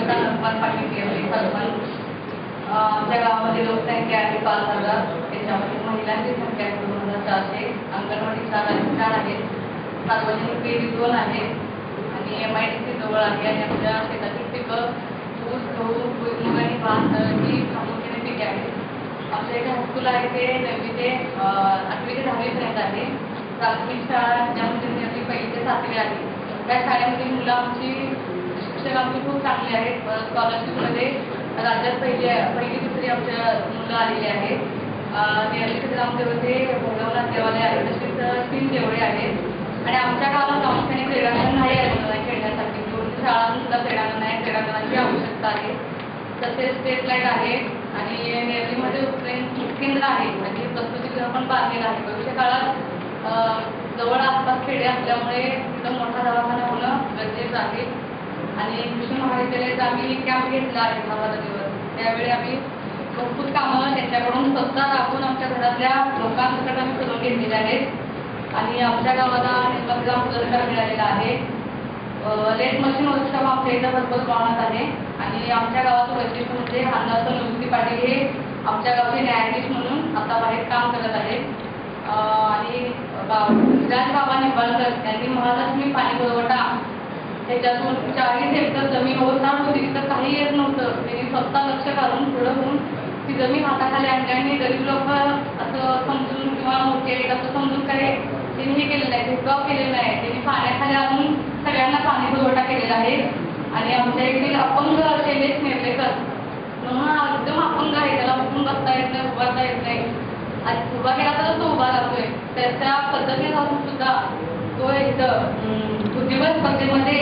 कविता नरपाल पाटील केली सरपंच। आमच्या गावामध्ये लोकसंख्या आहे 5,000, त्याच्यामध्ये महिलांची संख्या 2,400, अंगणवाडी 4 आहेत, सार्वजनिक विहिरी 2 आहेत आणि MIDC जवळ आहे आणि आमच्या शेतातील पिकं ऊस, गहू, भुईमूग आणि भात ही प्रामुख्याने पिके आहेत। आमच्या इथे हायस्कूल आहे ते 9वी ते 8वी ते 10वी पर्यंत आहे। प्राथमिक शाळा ज्यामध्ये 1ली ते 7वी आहे। त्या शाळेमध्ये मुलं आमची शिक्षक आमची खूप चांगली आहेत। स्कॉलरशिपमध्ये राज्यात पहिली दुसरी आमच्या मुलं आलेली आहेत। नियमित ग्रामदेवते भोगवनाथ देवालय आहे, तसेच 3 देवळे आहेत आणि आमच्या गावाला प्रामुख्याने क्रीडांगण नाही आहे मुलांना खेळण्यासाठी। 2 शाळांसुद्धा क्रीडांगण आहे, क्रीडांगणाची आवश्यकता आहे। तसेच स्ट्रीट लाईट आहे आणि नेरळीमध्ये उपकेंद्र आहे आणि प्रसूतीगृह पण बांधलेलं आहे। भविष्य काळात जवळ आसपास खेडे असल्यामुळे तिथं मोठा दवाखाना होणं गरजेचं आहे आणि कृषी महाविद्यालयात आम्ही कॅम्प घेतला आहे 10 दिवस। त्यावेळी आम्ही भरपूर कामं त्यांच्याकडून स्वतः राबून आमच्या घरातल्या लोकांसाठी आम्ही करून घेतलेले आहेत आणि आमच्या गावाला निर्मलग्राम पुरस्कार मिळालेला आहे। लेट मशीन वर्कशॉप आमच्या इथं भरपूर प्रमाणात आहे आणि आमच्या गावाचं वैशिष्ट्य म्हणजे अण्णासाहेब निवृत्ती पाटील हे आमच्या गावचे न्यायाधीश म्हणून आता बाहेर काम करत आहेत आणि बाबा निंबाळकर यांनी महालक्ष्मी पाणी पुरवठा त्याच्यातून 40 हेक्टर जमीन ओसाड होती, तर काही येत नव्हतं। त्यांनी स्वतः लक्ष घालून पुढं होऊन ती जमीन हाताखाली आणली आणि गरीब लोक असं समजून किंवा मोठे असं समजून काही त्यांनी हे केलेलं आहे, भेदभाव केलेला आहे। त्यांनी पाण्याखाली आणून सगळ्यांना पाणी पुरवठा केलेला आहे आणि आमच्या इकडे अपंग शैलेश नेर्लेकर म्हणून एकदम अपंग आहे, त्याला उठून बसता येत नाही, उभारता येत नाही। उभा केला तर तो उभा राहतोय, त्याच्या पद्धतीने जाऊन सुद्धा तो इथं बुद्धिबळ स्पर्धेमध्ये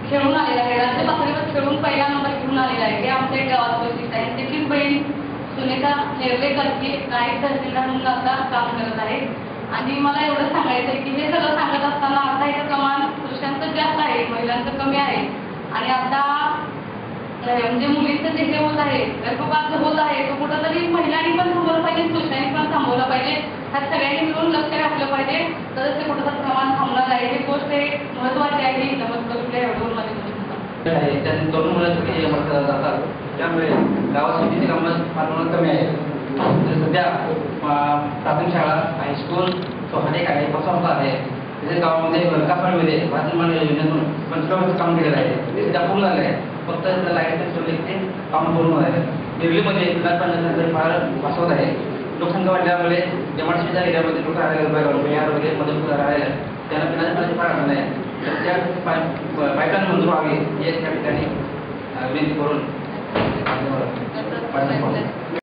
खेळून आलेला आहे, राज्य पातळीवर खेळून पहिला नंबर घेऊन आलेला आहे। हे आमच्या गावात वैशिष्ट्य आहे। त्याचीच बहीण सुनीता नेर्लेकर ही नायक तहसीलदार म्हणून आता काम करत आहे आणि मला एवढं सांगायचं आहे की हे सगळं सांगत असताना आता इथं प्रमाण पुरुषांचं जास्त आहे, महिलांचं कमी आहे आणि आता म्हणजे मुलींचं जे होत आहे, गर्भपात होत आहे, तो कुठंतरी महिलांनी पण थांबवलं पाहिजे, पुरुषांनी पण थांबवलं पाहिजे। ह्यात सगळ्यांनी मिळून लक्ष घातलं पाहिजे, तरच ते कुठंतरी प्रमाण थांबणार आहे। ही गोष्ट एक महत्त्वाची आहे। ही नमस्कार आहे त्यातून तरुण मुलांसाठी म्हटलं जातात, त्यामुळे गावात शेतीची कामं फार कमी आहे। सध्या प्राथमिक शाळा, हायस्कूल, सोहाडेक आहे, बसवता आहे। तसेच गावामध्ये कासाळमध्ये भाजमान योजनेतून 5 काम केलेलं आहे, ते सध्या पूर्ण झालं आहे। फक्त लाईटचे सोडले ते काम पूर्ण झाले। निर्लीमध्ये नगरपालिका फार बसवत आहे। लोकसंख्या वाढल्यामुळे MIDCच्या एरियामध्ये लोक राहायला बिहारमध्ये मदत राहायला त्यांना पिण्याच्या पाण्याची फार अडचण आहे। त्या पाईपलाईन मंजूर व्हावी हे त्या ठिकाणी विनंती करून